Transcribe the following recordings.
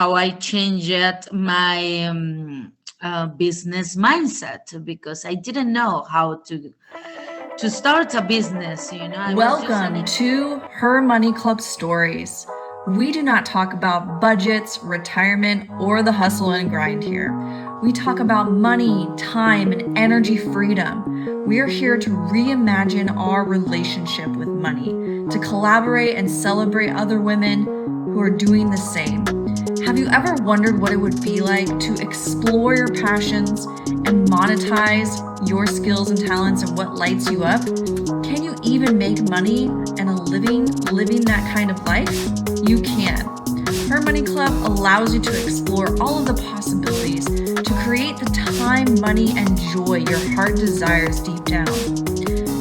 how I changed my business mindset because I didn't know how to start a business. I was just Welcome to Her Money Club Stories. We do not talk about budgets, retirement, or the hustle and grind here. We talk about money, time, and energy freedom. We are here to reimagine our relationship with money, to collaborate and celebrate other women who are doing the same. Have you ever wondered what it would be like to explore your passions and monetize your skills and talents and what lights you up? Can you even make money and a living that kind of life? You can. Her Money Club allows you to explore all of the possibilities to create the time, money, and joy your heart desires deep down.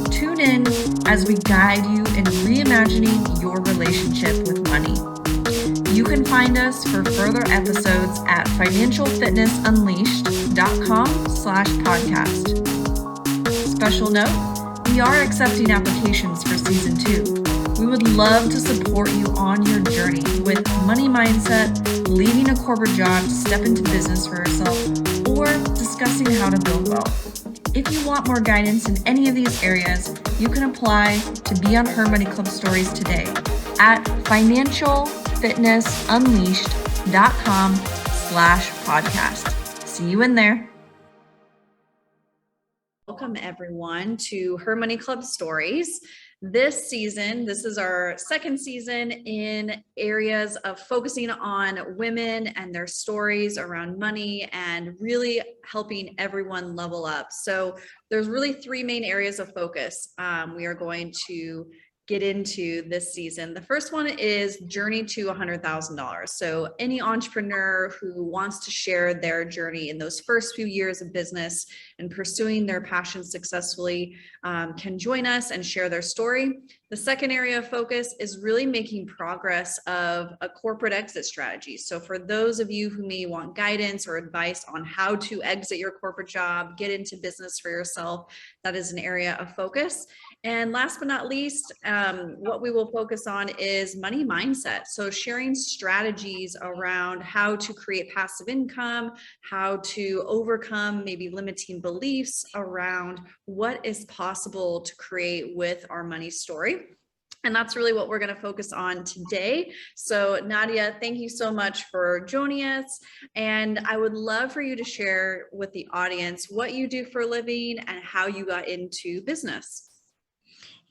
Tune in as we guide you in reimagining your relationship with money. You can find us for further episodes at financialfitnessunleashed.com/podcast. Special note, we are accepting applications for season 2. We would love to support you on your journey with money mindset, leaving a corporate job to step into business for yourself, or discussing how to build wealth. If you want more guidance in any of these areas, you can apply to be on Her Money Club Stories today at financialfitnessunleashed.com/podcast. See you in there. Welcome everyone to Her Money Club Stories. This season, this is our second season in areas of focusing on women and their stories around money and really helping everyone level up. So there's really 3 main areas of focus we are going to get into this season. The first one is journey to $100,000. So any entrepreneur who wants to share their journey in those first few years of business and pursuing their passion successfully can join us and share their story. The second area of focus is really making progress of a corporate exit strategy. So for those of you who may want guidance or advice on how to exit your corporate job, get into business for yourself, that is an area of focus. And last but not least, what we will focus on is money mindset. So sharing strategies around how to create passive income, how to overcome maybe limiting beliefs around what is possible to create with our money story. And that's really what we're going to focus on today. So Nadia, thank you so much for joining us. And I would love for you to share with the audience what you do for a living and how you got into business.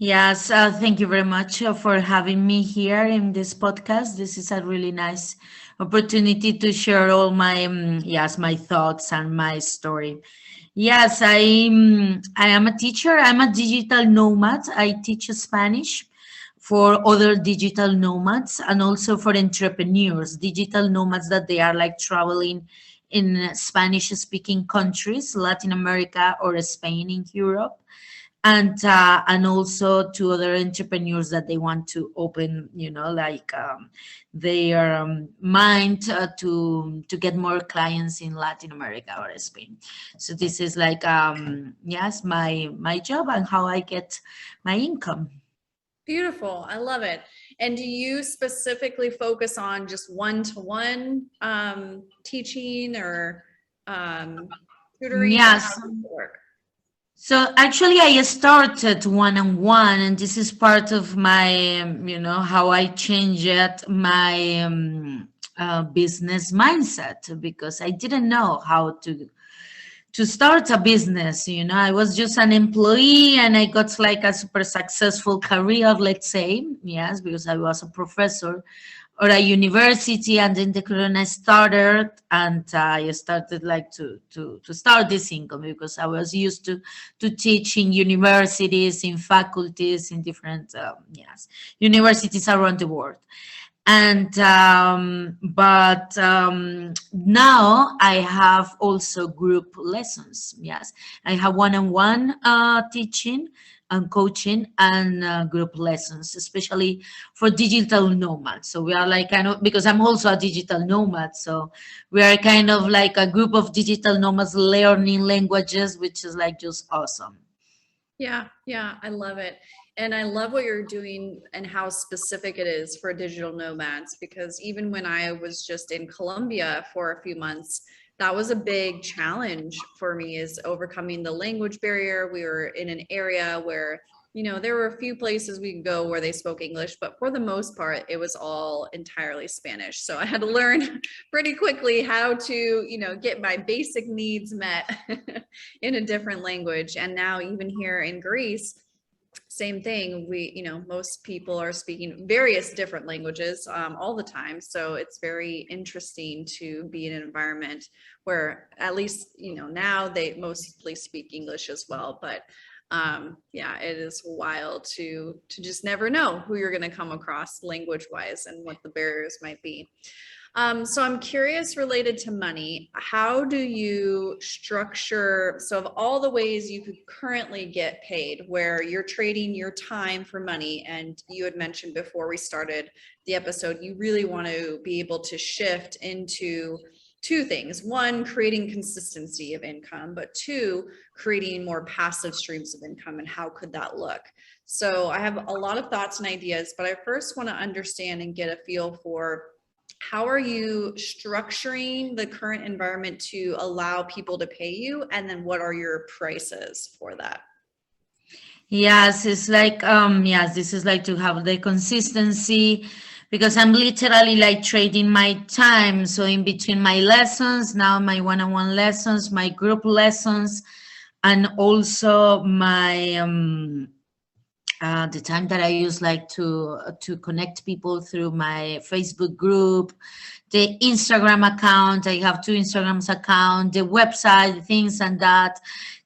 Yes, thank you very much for having me here in this podcast. This is a really nice opportunity to share all my my thoughts and my story. Yes, I am a teacher. I'm a digital nomad. I teach Spanish for other digital nomads and also for entrepreneurs, digital nomads that they are like traveling in Spanish speaking countries, Latin America or Spain in Europe, and also to other entrepreneurs that they want to open, their mind to get more clients in Latin America or Spain. So this is like yes, my job and how I get my income. Beautiful. I love it. And do you specifically focus on just one-to-one teaching or tutoring? Yes. So actually, I started one-on-one, and this is part of my, how I changed my business mindset because I didn't know how to start a business. I was just an employee and I got like a super successful career, let's say, yes, because I was a professor or a university, and then the corona started, and I started like to start this income because I was used to teach in universities, in faculties, in different universities around the world. And but now I have also group lessons. Yes, I have one-on-one teaching and coaching and group lessons, especially for digital nomads. So we are like kind of, because I'm also a digital nomad, so we are kind of like a group of digital nomads learning languages, which is like just awesome. Yeah, I love it. And I love what you're doing and how specific it is for digital nomads, because even when I was just in Colombia for a few months, that was a big challenge for me, is overcoming the language barrier. We were in an area where, there were a few places we could go where they spoke English, but for the most part, it was all entirely Spanish. So I had to learn pretty quickly how to, get my basic needs met in a different language. And now even here in Greece, same thing. Most people are speaking various different languages all the time. So it's very interesting to be in an environment where at least, now they mostly speak English as well. But yeah, it is wild to just never know who you're going to come across language wise and what the barriers might be. So I'm curious, related to money, how do you structure, so of all the ways you could currently get paid, where you're trading your time for money, and you had mentioned before we started the episode, you really want to be able to shift into two things. One, creating consistency of income, but two, creating more passive streams of income, and how could that look? So I have a lot of thoughts and ideas, but I first want to understand and get a feel for, how are you structuring the current environment to allow people to pay you? And then what are your prices for that? Yes, it's like yes, this is like to have the consistency, because I'm literally like trading my time. So in between my lessons, now my one-on-one lessons, my group lessons, and also my the time that I use like to connect people through my Facebook group, the Instagram account. I have two Instagrams account, the website, things and that.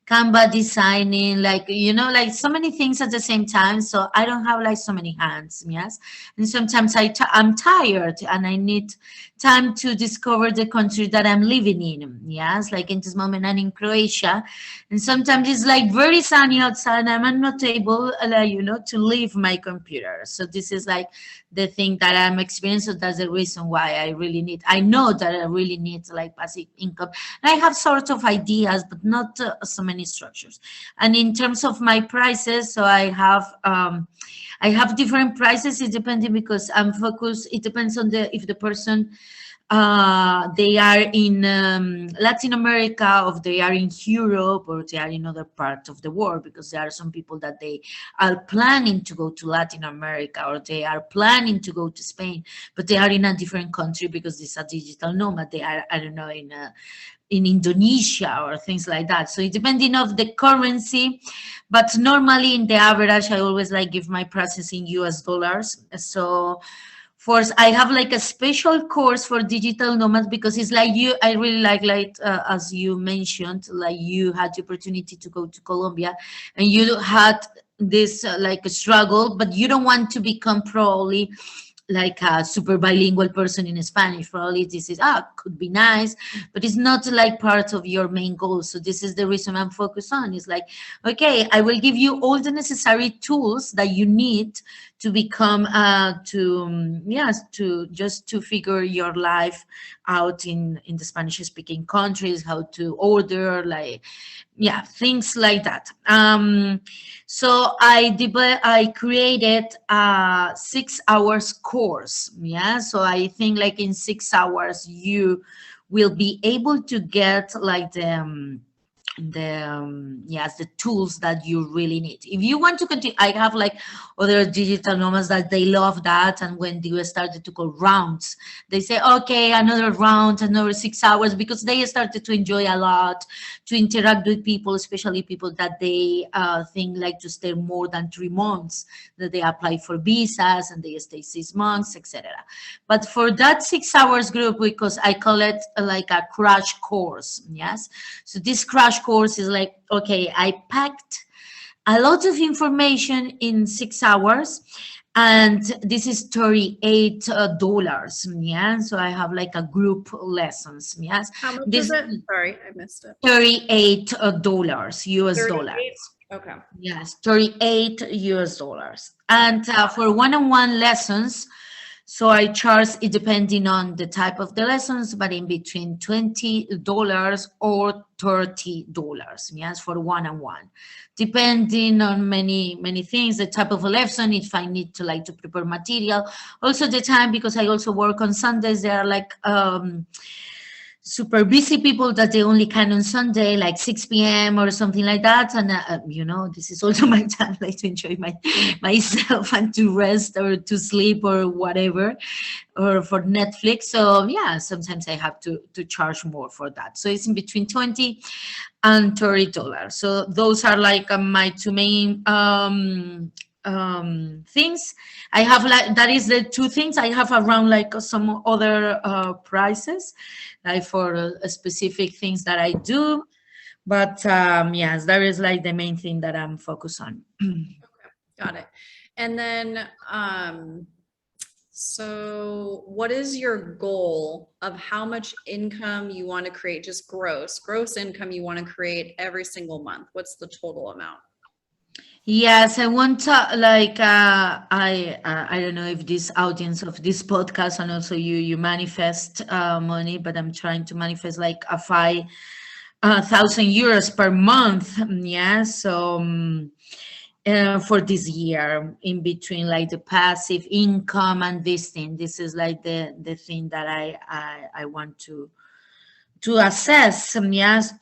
Canva designing, like, like so many things at the same time. So I don't have like so many hands, yes. And sometimes I'm tired and I need time to discover the country that I'm living in, yes. Like in this moment, I'm in Croatia, and sometimes it's like very sunny outside, and I'm not able, to leave my computer. So this is like the thing that I'm experiencing. That's the reason why I know that I really need like passive income. I have sort of ideas, but not so many structures. And in terms of my prices, so I have different prices. It depending, because I'm focused. It depends on if the person they are in Latin America, or they are in Europe, or they are in other part of the world, because there are some people that they are planning to go to Latin America, or they are planning to go to Spain, but they are in a different country because it's a digital nomad. They are, I don't know, in Indonesia or things like that. So it depending of the currency, but normally in the average, I always like give my prices in US dollars. So first, I have like a special course for digital nomads, because it's like I really like as you mentioned, like you had the opportunity to go to Colombia, and you had this like a struggle, but you don't want to become probably like a super bilingual person in Spanish. Probably this is could be nice, but it's not like part of your main goal. So this is the reason I'm focused on. It's like, okay, I will give you all the necessary tools that you need to become to just to figure your life out in the Spanish speaking countries, how to order, like things like that. So I created a 6 hours course. So I think like in 6 hours you will be able to get like the tools that you really need. If you want to continue, I have like other digital nomads that they love that, and when they started to go rounds, they say, okay, another round, another 6 hours, because they started to enjoy a lot, to interact with people, especially people that they think like to stay more than 3 months, that they apply for visas and they stay 6 months, etc. But for that 6 hours group, because I call it like a crash course, yes. So this crash course is like, okay, I packed a lot of information in 6 hours, and this is $38. So I have like a group lessons. How much This is it? Sorry, I missed it. $38 US 38? dollars. Okay. Yes, $38 US. And for one-on-one lessons, So I charge it depending on the type of the lessons, but in between $20 or $30, yes, for one-on-one, depending on many things, the type of a lesson, if I need to like to prepare material, also the time, because I also work on Sundays. There are like super busy people that they only can on Sunday, like 6 p.m. or something like that. And this is also my time, like to enjoy myself and to rest or to sleep or whatever, or for Netflix. So yeah, sometimes I have to charge more for that. So it's in between $20 and $30. So those are like my two main things. I have like, that is the two things. I have around like some other prices, like for specific things that I do. But yes, that is like the main thing that I'm focused on. Got it. And then, so what is your goal of how much income you want to create, just gross income you want to create every single month? What's the total amount? Yes, I want to like I don't know if this audience of this podcast, and also you manifest money, but I'm trying to manifest like a 5,000 euros per month. Yeah, so for this year, in between like the passive income and this thing, this is like the thing that I want to assess, yes,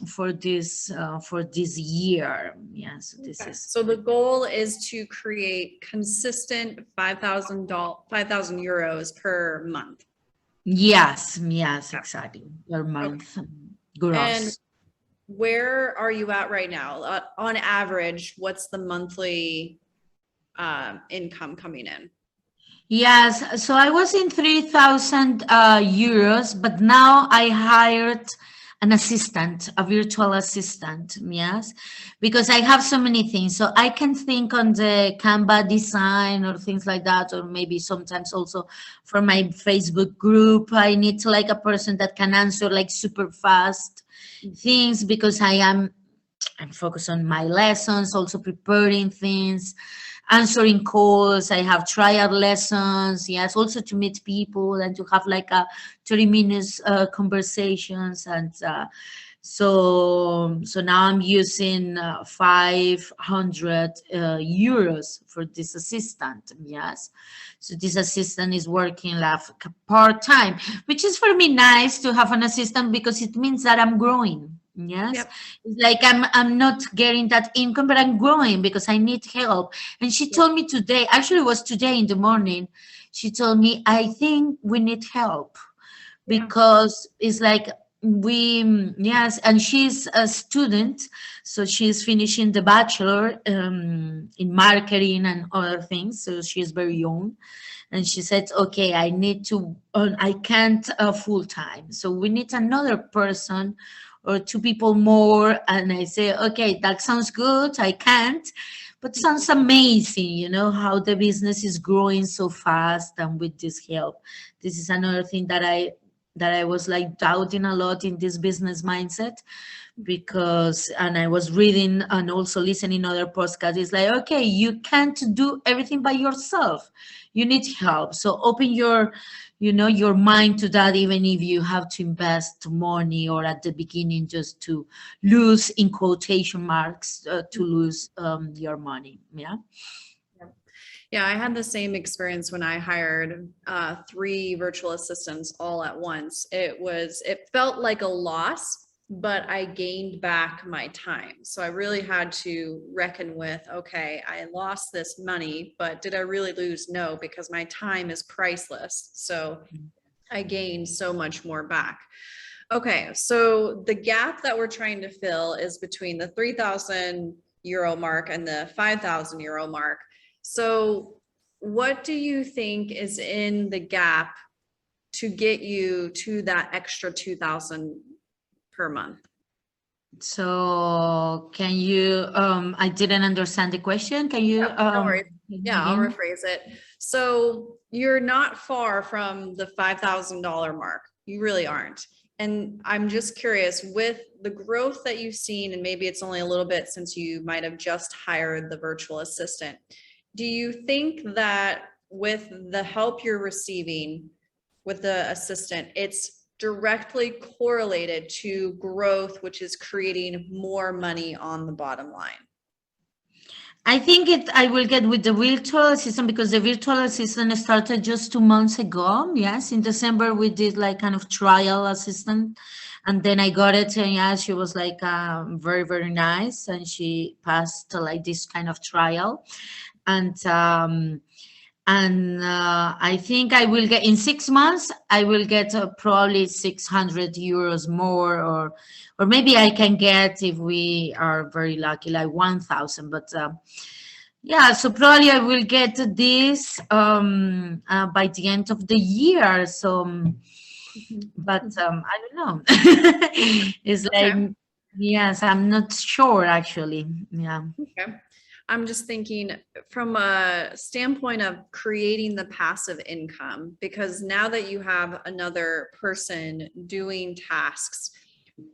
for this year. Yes, this Okay. is. So the goal is to create consistent 5,000 euros per month. Yes, Yeah. exactly, per Okay. month, And gross. where are you at right now? On average, what's the monthly income coming in? Yes, so I was in 3,000 euros, but now I hired an assistant, a virtual assistant, yes, because I have so many things. So I can think on the Canva design or things like that, or maybe sometimes also for my Facebook group, I need to like a person that can answer like super fast things, because I'm focused on my lessons, also preparing things, answering calls. I have trial lessons, yes, also to meet people and to have like a 30 minutes conversations. And so now I'm using 500 euros for this assistant, yes. So this assistant is working like part-time, which is for me nice to have an assistant, because it means that I'm growing. Yes, Yep. it's like I'm not getting that income, but I'm growing because I need help. And she Yep. told me today, actually it was today in the morning, she told me, I think we need help, Yeah. because it's like yes, and she's a student, so she's finishing the bachelor in marketing and other things, so she's very young. And she said, okay, I need to I can't full time, so we need another person or two people more. And I say, okay, that sounds good, I can't, but sounds amazing, how the business is growing so fast. And with this help, this is another thing that I was like doubting a lot in this business mindset, because, and I was reading and also listening other podcasts, it's like, okay, you can't do everything by yourself, you need help. So open your mind to that, even if you have to invest money, or at the beginning just to lose, in quotation marks, to lose your money. Yeah. Yeah, I had the same experience when I hired three virtual assistants all at once. It felt like a loss, but I gained back my time. So I really had to reckon with, okay, I lost this money, but did I really lose? No, because my time is priceless. So I gained so much more back. Okay, so the gap that we're trying to fill is between the 3,000 euro mark and the 5,000 euro mark. So what do you think is in the gap to get you to that extra 2,000 per month? So can you, I didn't understand the question. Can you, Yeah, no worries. Yeah, I'll again? rephrase it. So you're not far from the $5,000 mark. You really aren't. And I'm just curious, with the growth that you've seen, and maybe it's only a little bit since you might have just hired the virtual assistant, do you think that with the help you're receiving with the assistant, it's directly correlated to growth, which is creating more money on the bottom line. I think I will get with the virtual assistant because the virtual assistant started just 2 months ago. Yes, in December we did like kind of trial assistant, and then I got it, and yeah, she was like very very nice, and she passed like this kind of trial, and I think I will get in 6 months. I will get probably 600 euros more, or maybe I can get, if we are very lucky, like 1,000. But yeah, so probably I will get this by the end of the year. So, but I don't know. It's like, Okay. yes, I'm not sure actually. Yeah. Okay. I'm just thinking from a standpoint of creating the passive income, because now that you have another person doing tasks,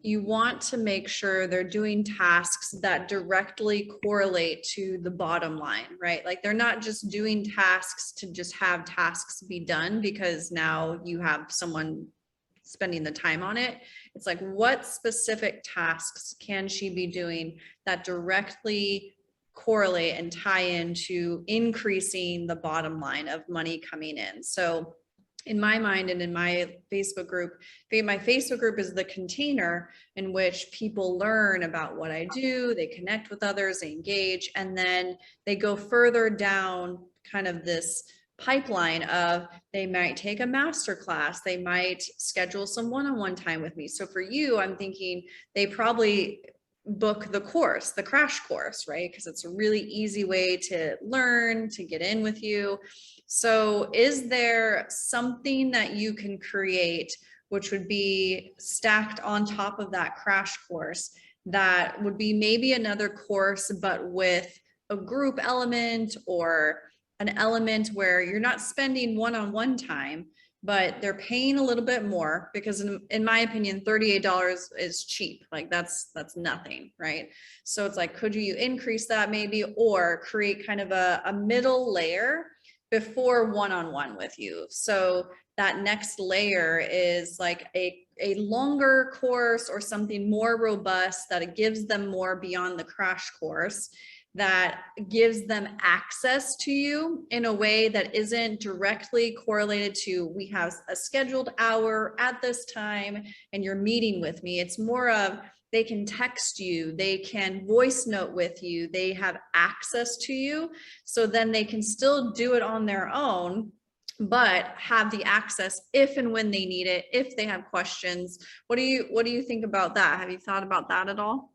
you want to make sure they're doing tasks that directly correlate to the bottom line, right? Like they're not just doing tasks to just have tasks be done because now you have someone spending the time on it. It's like, what specific tasks can she be doing that directly correlate and tie into increasing the bottom line of money coming in? So in my mind and in my Facebook group is the container in which people learn about what I do, they connect with others, they engage, and then they go further down kind of this pipeline of they might take a master class, they might schedule some one-on-one time with me. So for you, I'm thinking they probably book the course, the crash course, right? Because it's a really easy way to learn, to get in with you. So is there something that you can create which would be stacked on top of that crash course that would be maybe another course, but with a group element or an element where you're not spending one-on-one time, but they're paying a little bit more? Because in my opinion, $38 is cheap. Like that's nothing, right? So it's like, could you increase that maybe, or create kind of a middle layer before one-on-one with you? So that next layer is like a longer course or something more robust that it gives them more beyond the crash course, that gives them access to you in a way that isn't directly correlated to, we have a scheduled hour at this time and you're meeting with me. It's more of, they can text you, they can voice note with you, they have access to you. So then they can still do it on their own, but have the access if and when they need it, if they have questions. What do you think about that? Have you thought about that at all?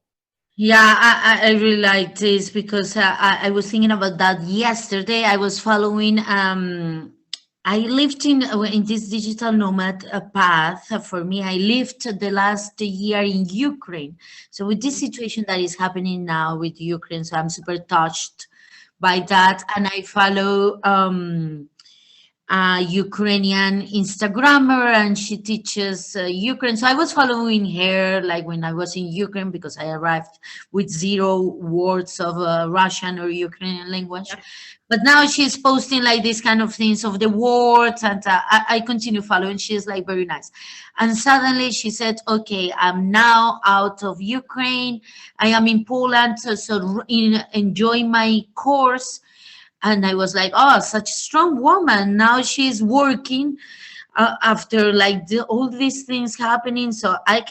Yeah, I really like this because I was thinking about that yesterday. I was following, I lived in this digital nomad path. For me, I lived the last year in Ukraine. So with this situation that is happening now with Ukraine, so I'm super touched by that. And I follow a Ukrainian Instagrammer, and she teaches Ukraine. So I was following her like when I was in Ukraine, because I arrived with 0 words of Russian or Ukrainian language. Yeah. But now she's posting like these kind of things of the words, and I continue following. She's like very nice. And suddenly she said, okay, I'm now out of Ukraine. I am in Poland, so enjoying my course. And I was like, oh, such a strong woman. Now she's working after like all these things happening. So I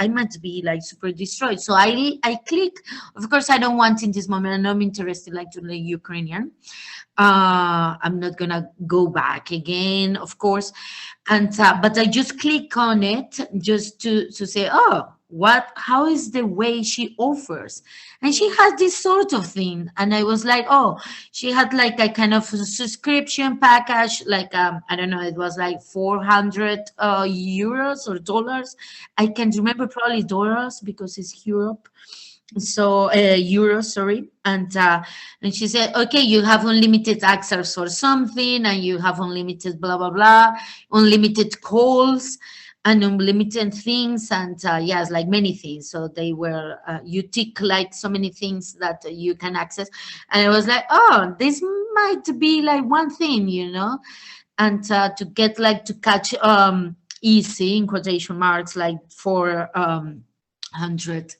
might be like super destroyed. So I click. Of course, I don't want in this moment, and I'm interested like to learn Ukrainian. I'm not gonna go back again, of course. And but I just click on it just to say, oh, how is the way she offers? And she had this sort of thing, and I was like, oh, she had like a kind of subscription package, like I don't know, it was like 400 euros or dollars. I can't remember, probably dollars because it's Europe. So euros, sorry. And she said, okay, you have unlimited access or something, and you have unlimited blah blah blah, unlimited calls. and unlimited things, and yes, like many things. So they were you tick like so many things that you can access, and I was like, oh, this might be like one thing, you know, and to get like to catch easy in quotation marks like 400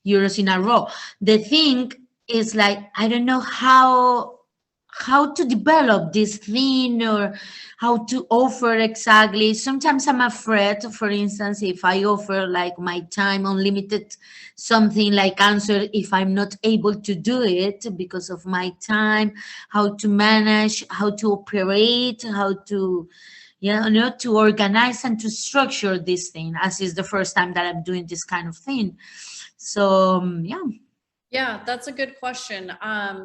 euros in a row. The thing is like I don't know how to develop this thing or how to offer exactly. Sometimes I'm afraid, for instance, if I offer like my time unlimited something like answer, if I'm not able to do it because of my time, how to manage, how to operate, how to, yeah, you know, to organize and to structure this thing, as is the first time that I'm doing this kind of thing. So yeah. Yeah, that's a good question.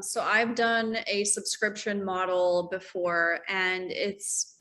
So I've done a subscription model before, and it's,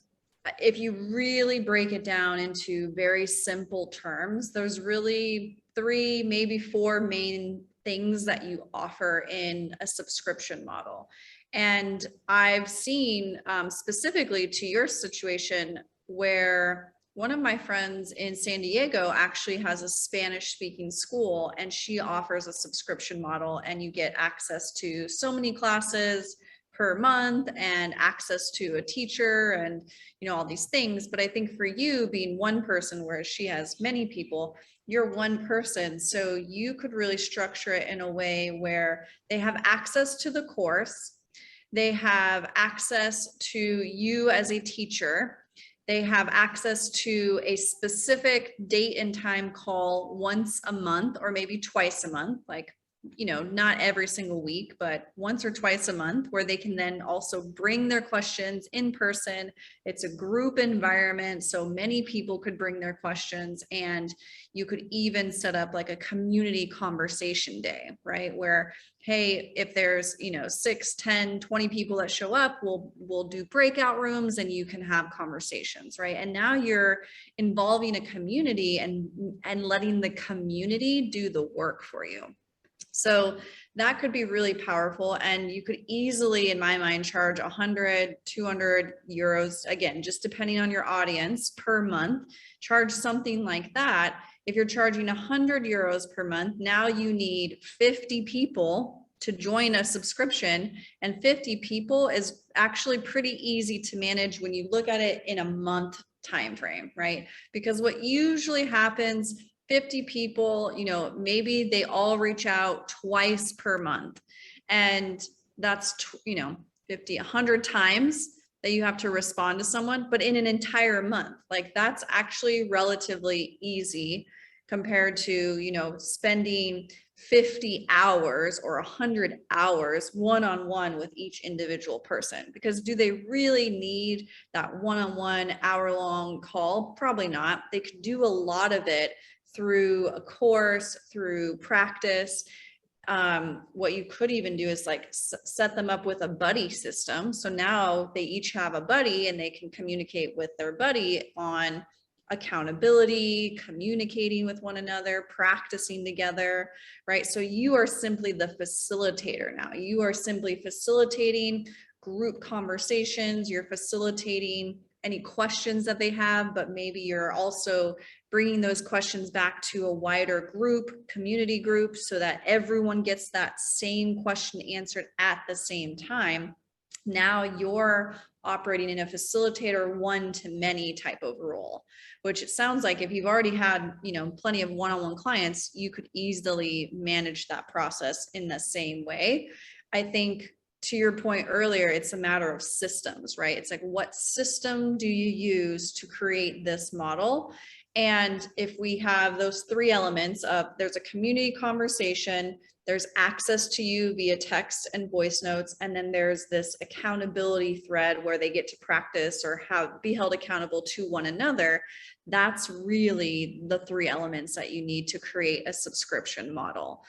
if you really break it down into very simple terms, there's really three, maybe four main things that you offer in a subscription model. And I've seen, specifically to your situation, where one of my friends in San Diego actually has a Spanish speaking school, and she offers a subscription model, and you get access to so many classes per month and access to a teacher and, you know, all these things. But I think for you, being one person, whereas she has many people, you're one person. So you could really structure it in a way where they have access to the course, they have access to you as a teacher, they have access to a specific date and time call once a month, or maybe twice a month, like, you know, not every single week, but once or twice a month, where they can then also bring their questions in person. It's a group environment, so many people could bring their questions, and you could even set up like a community conversation day, right? Where, hey, if there's, you know, 6, 10, 20 people that show up, we'll do breakout rooms and you can have conversations, right? And now you're involving a community and letting the community do the work for you. So that could be really powerful. And you could easily, in my mind, charge 100, 200 euros, again, just depending on your audience, per month. Charge something like that. If you're charging 100 euros per month, now you need 50 people to join a subscription, and 50 people is actually pretty easy to manage when you look at it in a month time frame, right? Because what usually happens, 50 people, you know, maybe they all reach out twice per month, and that's, you know, 50, 100 times that you have to respond to someone, but in an entire month, like that's actually relatively easy compared to, you know, spending 50 hours or 100 hours one-on-one with each individual person. Because do they really need that one-on-one hour-long call? Probably not. They could do a lot of it through a course, through practice. What you could even do is like set them up with a buddy system. So now they each have a buddy and they can communicate with their buddy on accountability, communicating with one another, practicing together, right? So you are simply the facilitator now. You are simply facilitating group conversations, you're facilitating any questions that they have, but maybe you're also bringing those questions back to a wider group, community group, so that everyone gets that same question answered at the same time. Now you're operating in a facilitator one-to-many type of role, which it sounds like if you've already had, you know, plenty of one-on-one clients, you could easily manage that process in the same way. I think, to your point earlier, it's a matter of systems, right? It's like, what system do you use to create this model? And if we have those three elements of, there's a community conversation, there's access to you via text and voice notes, and then there's this accountability thread where they get to practice or be held accountable to one another. That's really the three elements that you need to create a subscription model.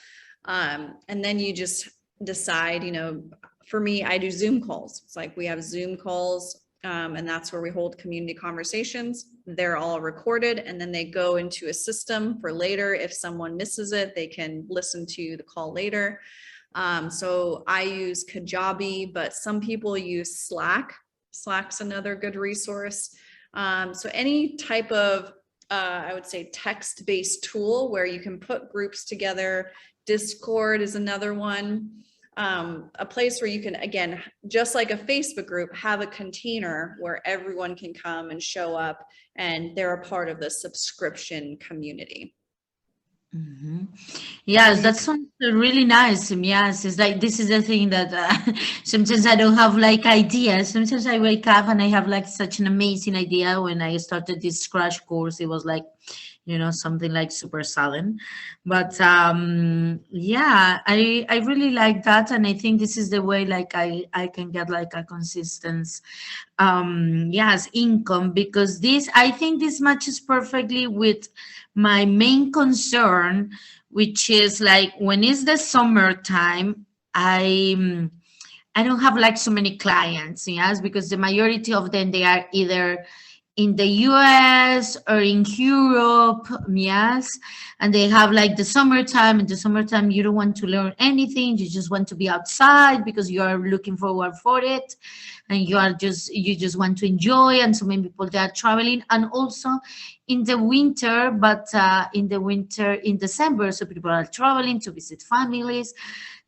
And then you just decide, you know, for me, I do Zoom calls. It's like we have Zoom calls, and that's where we hold community conversations. They're all recorded, and then they go into a system for later. If someone misses it, they can listen to the call later. So I use Kajabi, but some people use Slack. Slack's another good resource. So any type of I would say, text-based tool where you can put groups together. Discord is another one. A place where you can, again, just like a Facebook group, have a container where everyone can come and show up and they're a part of the subscription community. Mhm. Yes, that sounds really nice. Yes, it's like this is the thing that sometimes I don't have like ideas. Sometimes I wake up and I have like such an amazing idea. When I started this crash course, it was like, something like super sudden. But yeah, I really like that, and I think this is the way like I can get like a consistent yes, income, because this, I think this matches perfectly with my main concern, which is like when it's the summertime, I don't have like so many clients, yes, because the majority of them, they are either in the US or in Europe, yes, and they have like the summertime. In the summertime, you don't want to learn anything, you just want to be outside because you are looking forward for it, and you just want to enjoy. And so many people, they are traveling, and also in the winter, but in the winter in December, so people are traveling to visit families,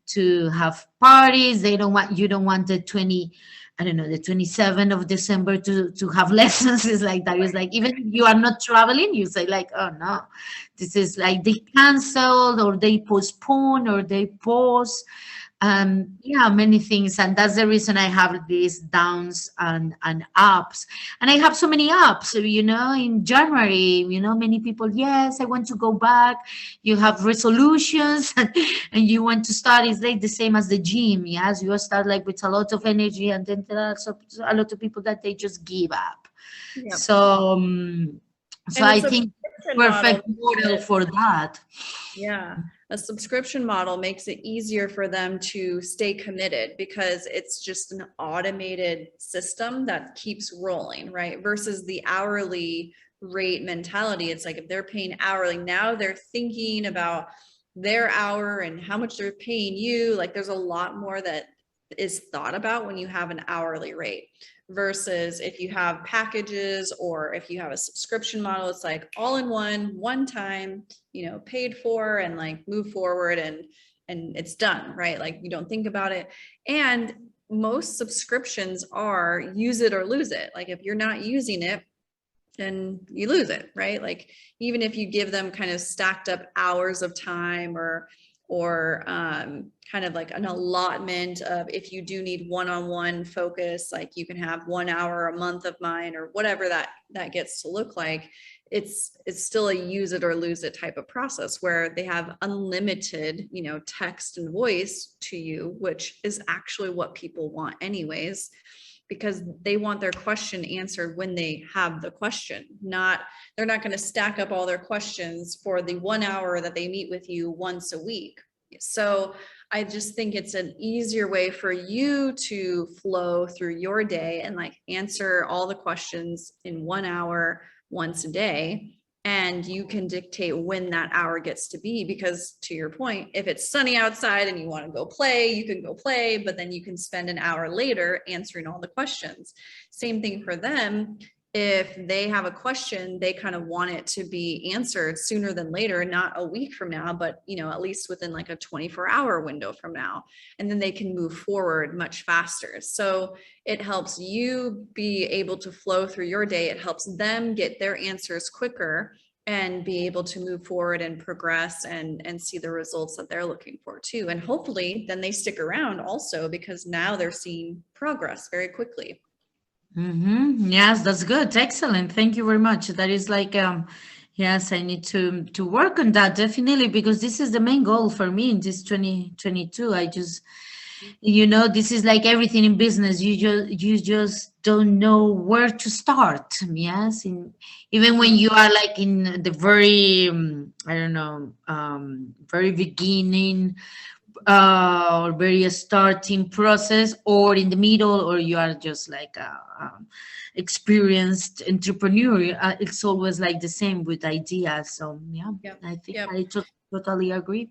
to have parties. They don't want, you don't want the 20, I don't know, the 27th of December to have lessons. It's like that. It's like, even if you are not traveling, you say like, oh no, this is like they canceled or they postpone or they pause. Yeah, many things. And that's the reason I have these downs and ups. And I have so many ups, in January, many people, yes, I want to go back. You have resolutions and you want to start. It's like the same as the gym. Yes, you start like with a lot of energy, and then there are a lot of people that they just give up. Yep. So And I it's a think subscription perfect model. model for that. Yeah, a subscription model makes it easier for them to stay committed because it's just an automated system that keeps rolling, right? Versus the hourly rate mentality. It's like if they're paying hourly, now they're thinking about their hour and how much they're paying you. Like there's a lot more that is thought about when you have an hourly rate versus if you have packages or if you have a subscription model. It's like all in one time, paid for, and like move forward and it's done, right? Like you don't think about it. And most subscriptions are use it or lose it. Like if you're not using it, then you lose it, right? Like even if you give them kind of stacked up hours of time or kind of like an allotment of, if you do need one-on-one focus, like you can have 1 hour a month of mine or whatever that gets to look like. It's still a use it or lose it type of process where they have unlimited, text and voice to you, which is actually what people want anyways, because they want their question answered when they have the question. They're not going to stack up all their questions for the 1 hour that they meet with you once a week. So I just think it's an easier way for you to flow through your day and like answer all the questions in 1 hour once a day. And you can dictate when that hour gets to be, because to your point, if it's sunny outside and you want to go play, you can go play, but then you can spend an hour later answering all the questions. Same thing for them. If they have a question, they kind of want it to be answered sooner than later, not a week from now, but at least within like a 24-hour window from now. And then they can move forward much faster. So it helps you be able to flow through your day. It helps them get their answers quicker and be able to move forward and progress and see the results that they're looking for too. And hopefully then they stick around also, because now they're seeing progress very quickly. Yes, that's good. Excellent. Thank you very much. That is like, yes, I need to work on that definitely, because this is the main goal for me in this 2022. I just, this is like everything in business. You just don't know where to start. Yes, even when you are like in the very, I don't know, very beginning, or very starting process, or in the middle, or you are just like a experienced entrepreneur. It's always like the same with ideas. So yeah, Yep. I think Yep. I totally agree.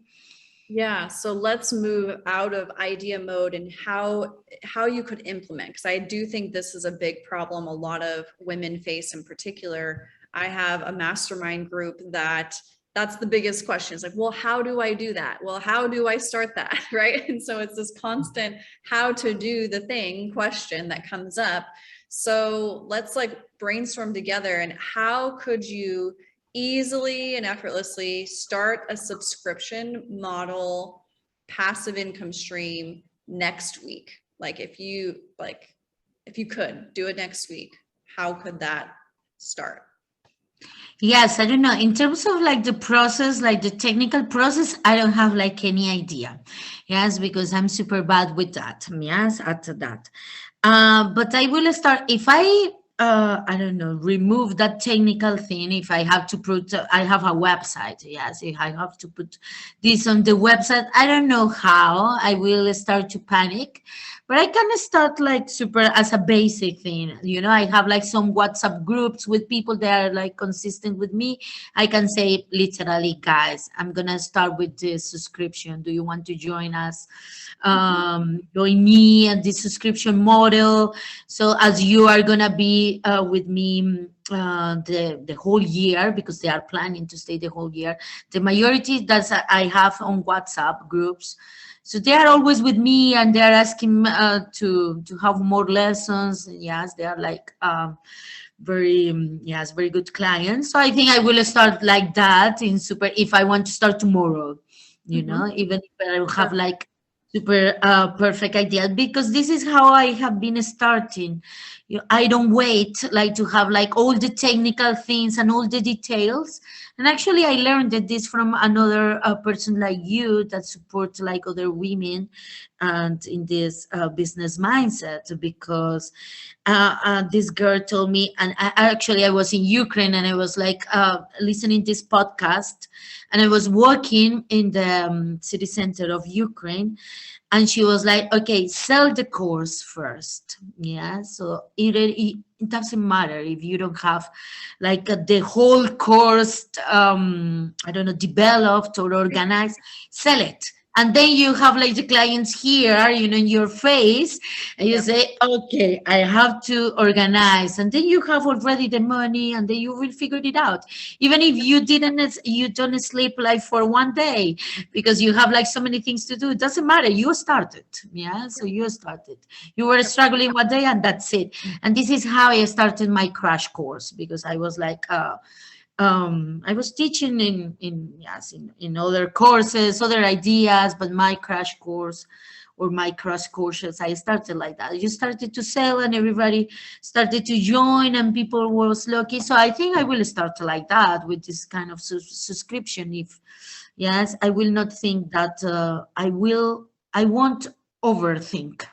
Yeah, so let's move out of idea mode and how you could implement, because I do think this is a big problem a lot of women face in particular, I have a mastermind group that's the biggest question. It's like, well, how do I do that? Well, how do I start that? Right. And so it's this constant how to do the thing question that comes up. So let's like brainstorm together, and how could you easily and effortlessly start a subscription model passive income stream next week? Like if you could do it next week, how could that start? Yes, I don't know. In terms of like the process, like the technical process, I don't have like any idea. Yes, because I'm super bad with that. Yes, at that. But I will start if I don't know, remove that technical thing. If I have to put, I have a website. Yes, if I have to put this on the website, I don't know how. I will start to panic, but I can start like super as a basic thing. I have like some WhatsApp groups with people that are like consistent with me. I can say literally, guys, I'm gonna start with this subscription. Do you want to join us? Join me at this subscription model. So as you are gonna be with me the whole year, because they are planning to stay the whole year. The majority that I have on WhatsApp groups, so they are always with me, and they are asking to have more lessons. Yes, they are like very yes, very good clients. So I think I will start like that in super if I want to start tomorrow. Even if I don't have Perfect. like super perfect idea, because this is how I have been starting. I don't wait like to have like all the technical things and all the details. And actually I learned that this from another person like you that supports like other women and in this business mindset, because this girl told me, and I was in Ukraine, and I was like listening this podcast, and I was walking in the city center of Ukraine, and she was like, okay, sell the course first. Yeah, so it doesn't matter if you don't have like the whole course I don't know, developed or organized. Sell it, and then you have like the clients here, in your face, and you Yep. say, okay, I have to organize, and then you have already the money, and then you will figure it out. Even if you don't sleep like for one day because you have like so many things to do, it doesn't matter. You started. Yeah, so you started. You were Yep. struggling one day, and that's it. And this is how I started my crash course, because I was like I was teaching in other courses, other ideas, but my crash course or my crash courses, I started like that. You started to sell, and everybody started to join, and people was lucky. So I think I will start like that with this kind of subscription. If yes, I will not think that I won't overthink.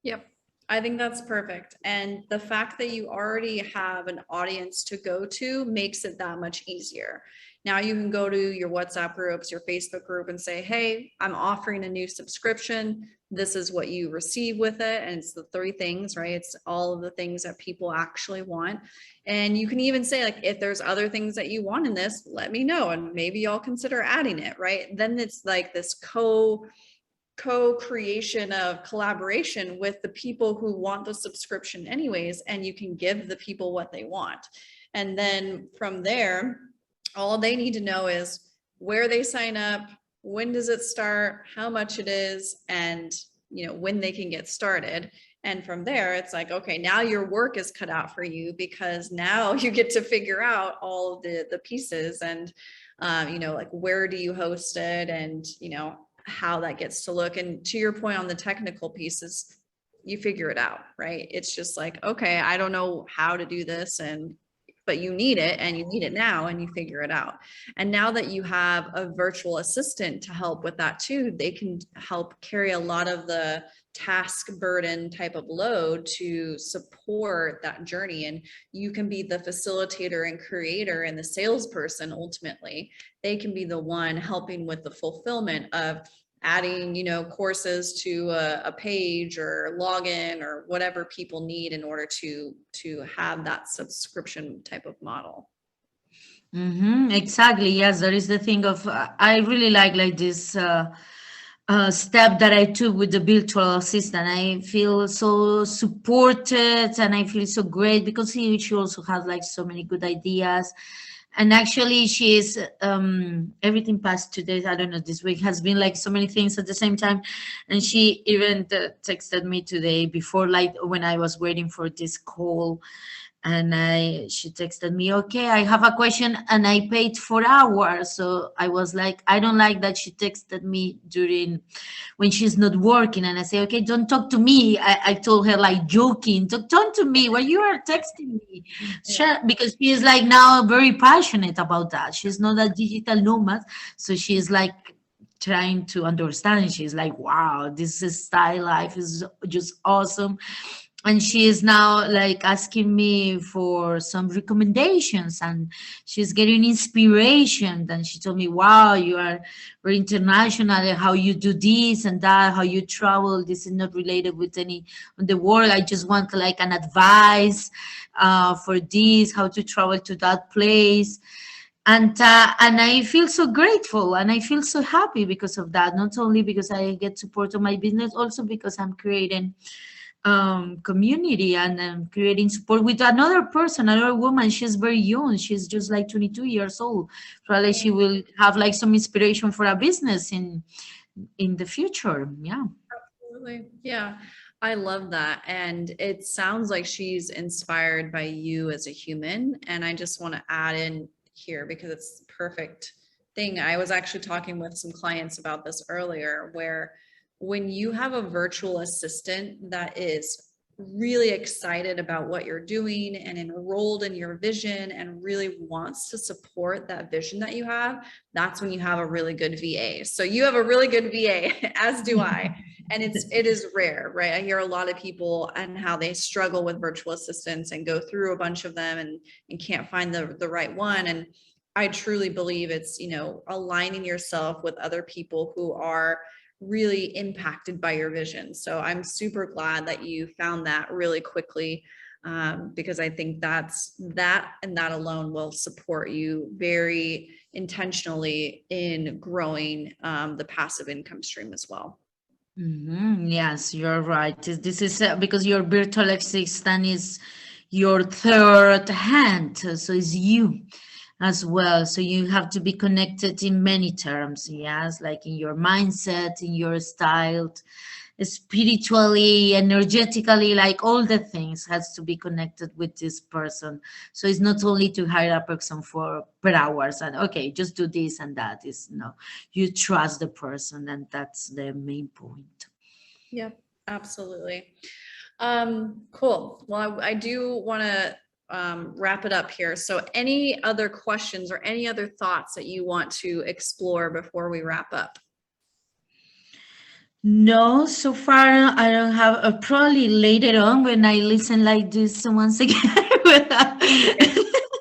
Yep. I think that's perfect. And the fact that you already have an audience to go to makes it that much easier. Now you can go to your WhatsApp groups, your Facebook group, and say, hey, I'm offering a new subscription. This is what you receive with it. And it's the three things, right? It's all of the things that people actually want. And you can even say, like, if there's other things that you want in this, let me know. And maybe I'll consider adding it, right? Then it's like this co-creation of collaboration with the people who want the subscription anyways, and you can give the people what they want. And then from there, all they need to know is where they sign up, when does it start, how much it is, and when they can get started. And from there, it's like, okay, now your work is cut out for you, because now you get to figure out all of the pieces, and like, where do you host it, and how that gets to look. And to your point on the technical pieces, you figure it out, right? It's just like, okay, I don't know how to do this, but you need it, and you need it now, and you figure it out. And now that you have a virtual assistant to help with that too, they can help carry a lot of the task burden type of load to support that journey. And you can be the facilitator and creator, and the salesperson, ultimately they can be the one helping with the fulfillment of adding courses to a page or login or whatever people need in order to have that subscription type of model. Exactly. Yes, there is the thing of I really like this step that I took with the virtual assistant. I feel so supported and I feel so great because she also has like so many good ideas. And actually, she's everything past 2 days. I don't know. This week has been like so many things at the same time, and she even texted me today before, like when I was waiting for this call, and she texted me, okay, I have a question, and I paid 4 hours. So I was like, I don't like that she texted me during when she's not working, and I say, okay, don't talk to me. I told her like joking, talk to me while you are texting me. Yeah. Sure, because she is like now very passionate about that. She's not a digital nomad, so she's like trying to understand. She's like, wow, this is style life is just awesome. And she is now like asking me for some recommendations, and she's getting inspiration. Then she told me, wow, you are very international, and how you do this and that, how you travel, this is not related with any of the work. I just want like an advice for this, how to travel to that place. And I feel so grateful and I feel so happy because of that. Not only because I get support on my business, also because I'm creating community and creating support with another person, another woman. She's very young. She's just like 22 years old. Probably she will have like some inspiration for a business in the future. Yeah. Absolutely. Yeah. I love that. And it sounds like she's inspired by you as a human. And I just want to add in here because it's perfect thing. I was actually talking with some clients about this earlier, where when you have a virtual assistant that is really excited about what you're doing and enrolled in your vision and really wants to support that vision that you have, that's when you have a really good VA. So you have a really good VA, as do I. And it is rare, right? I hear a lot of people and how they struggle with virtual assistants and go through a bunch of them and can't find the right one. And I truly believe it's, aligning yourself with other people who are really impacted by your vision. So I'm super glad that you found that really quickly, because I think that alone will support you very intentionally in growing the passive income stream as well. Yes, you're right. This is because your virtual assistant is your third hand, so it's you as well. So you have to be connected in many terms, yes, like in your mindset, in your style, spiritually, energetically, like all the things has to be connected with this person. So it's not only to hire a person for per hours and okay, just do this and that. Is no, you trust the person, and that's the main point. Yep, absolutely. Cool. Well, I do want to wrap it up here. So any other questions or any other thoughts that you want to explore before we wrap up? No, so far I don't have. Probably later on when I listen like this once again.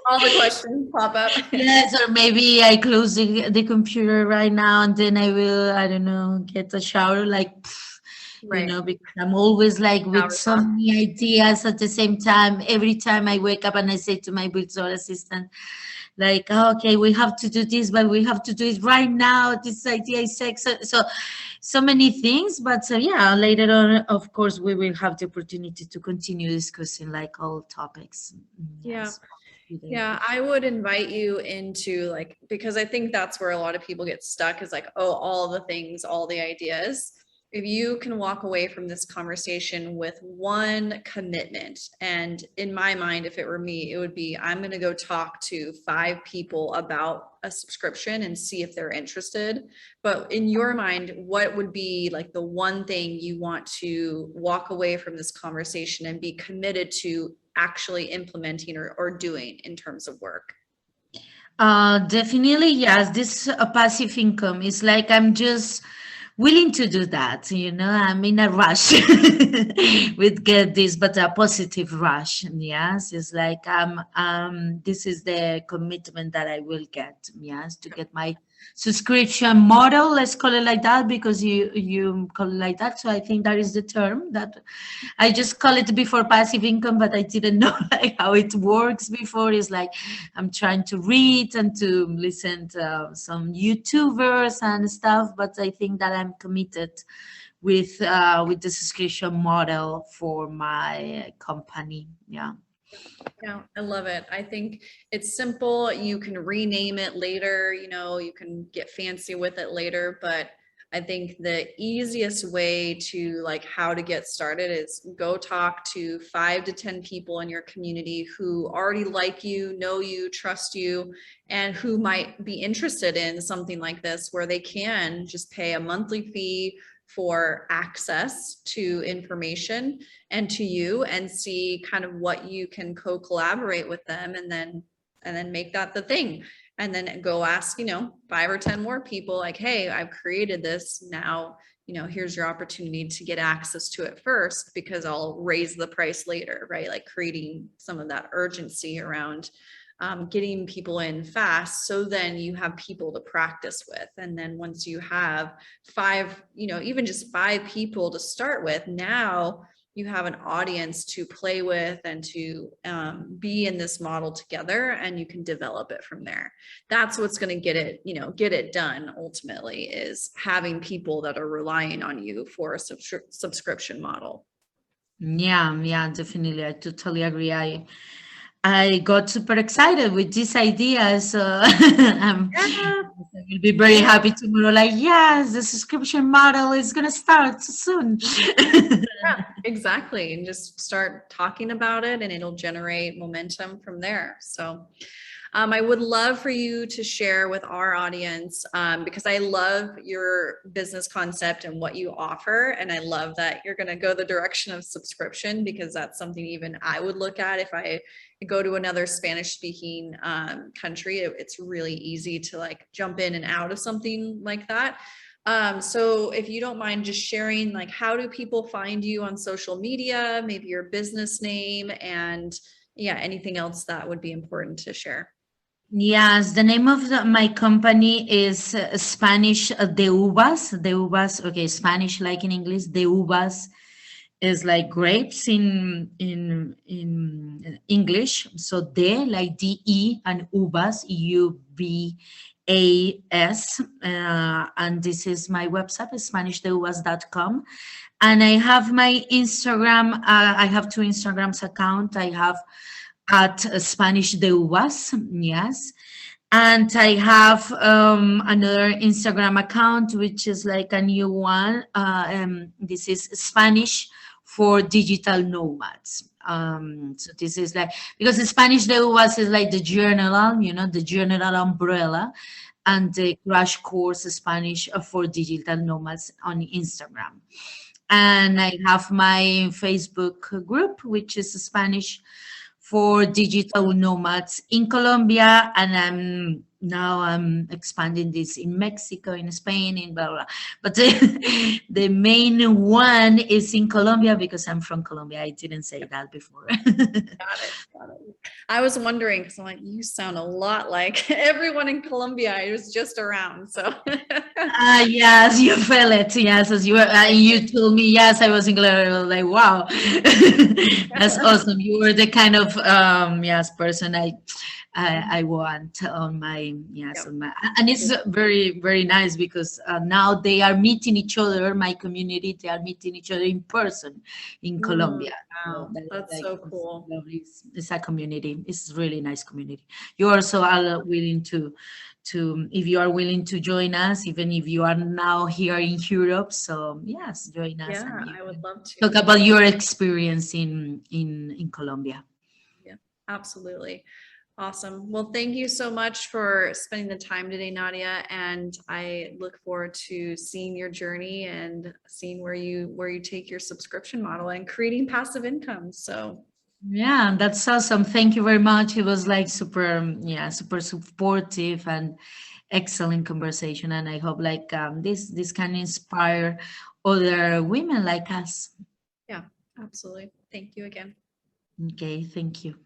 All the questions pop up. Yes, or maybe I close the computer right now and then I will, I don't know, get a shower, like, Right. because I'm always like with Shower so thoughts. many ideas at the same time. Every time I wake up and I say to my virtual assistant, like, "Oh, okay, we have to do this, but we have to do it right now. This idea is sexy." So many things. But yeah, later on, of course, we will have the opportunity to continue discussing like all topics. Yeah. Yes. Today. Yeah, I would invite you into like, because I think that's where a lot of people get stuck is like, oh, all the things, all the ideas. If you can walk away from this conversation with one commitment, and in my mind, if it were me, it would be, I'm going to go talk to 5 people about a subscription and see if they're interested. But in your mind, what would be like the one thing you want to walk away from this conversation and be committed to actually implementing or doing in terms of work? Definitely, yes. This passive income is like I'm just willing to do that. I'm in a rush with get this, but a positive rush. Yes, it's like this is the commitment that I will get. Yes, to get my subscription model. Let's call it like that because you call it like that. So I think that is the term that I just call it before passive income, but I didn't know like how it works before. It's like I'm trying to read and to listen to some YouTubers and stuff, but I think that I'm I'm committed with the subscription model for my company. Yeah. Yeah, I love it. I think it's simple. You can rename it later, you know, you can get fancy with it later, but I think the easiest way to like how to get started is go talk to 5 to 10 people in your community who already like you, know you, trust you, and who might be interested in something like this where they can just pay a monthly fee for access to information and to you, and see kind of what you can co-collaborate with them, and then make that the thing, and then go ask, you know, 5 or 10 more people like, hey, I've created this now, you know, here's your opportunity to get access to it first, because I'll raise the price later, right? Like creating some of that urgency around getting people in fast, so then you have people to practice with. And then once you have 5, you know, even just 5 people to start with, now you have an audience to play with and to be in this model together, and you can develop it from there. That's what's going to get it, you know, get it done ultimately, is having people that are relying on you for a subscription model. Yeah, definitely. I totally agree. I got super excited with this idea. So Yeah. I will be very happy tomorrow. Like, yes, the subscription model is gonna start soon. Yeah, exactly. And just start talking about it, and it'll generate momentum from there. So I would love for you to share with our audience, because I love your business concept and what you offer. And I love that you're going to go the direction of subscription, because that's something even I would look at if I go to another Spanish speaking country. It's really easy to like jump in and out of something like that. So if you don't mind just sharing, like, how do people find you on social media, maybe your business name, and yeah, anything else that would be important to share. Yes, the name of my company is Spanish de Uvas. De Uvas, okay, Spanish like in English. De Uvas is like grapes in English. So de like DE and Uvas UVAS. And this is my website, SpanishDeUvas.com. And I have my Instagram. I have 2 Instagrams account. I have at Spanish de Uvas, yes. And I have another Instagram account, which is like a new one. This is Spanish for Digital Nomads. So this is like, because the Spanish de Uvas is like the general, you know, the general umbrella, and the crash course Spanish for Digital Nomads on Instagram. And I have my Facebook group, which is Spanish for digital nomads in Colombia, and I'm expanding this in Mexico, in Spain, in blah blah. But the main one is in Colombia, because I'm from Colombia. I didn't say that before. Got it. Got it. I was wondering, because I'm like, you sound a lot like everyone in Colombia. I was just around, so. Yes, you felt it. Yes, as you were, you told me. Yes, I was in Colombia. I was like, wow, that's awesome. You were the kind of yes person I want on my, yes, Yep. on my, and it's very very nice, because now they are meeting each other. My community, they are meeting each other in person in Colombia. So Wow, that is that's like, so it's cool. lovely. It's a community. It's really nice community. You also are willing to, if you are willing to join us, even if you are now here in Europe. So yes, join us, Yeah, and you I would can love to. talk about your experience in Colombia. Yeah, absolutely. Awesome. Well, thank you so much for spending the time today, Nadia. And I look forward to seeing your journey and seeing where you take your subscription model and creating passive income. So Yeah, that's awesome. Thank you very much. It was like super, yeah, super supportive and excellent conversation. And I hope like this can inspire other women like us. yeah, absolutely. Thank you again. Okay, thank you.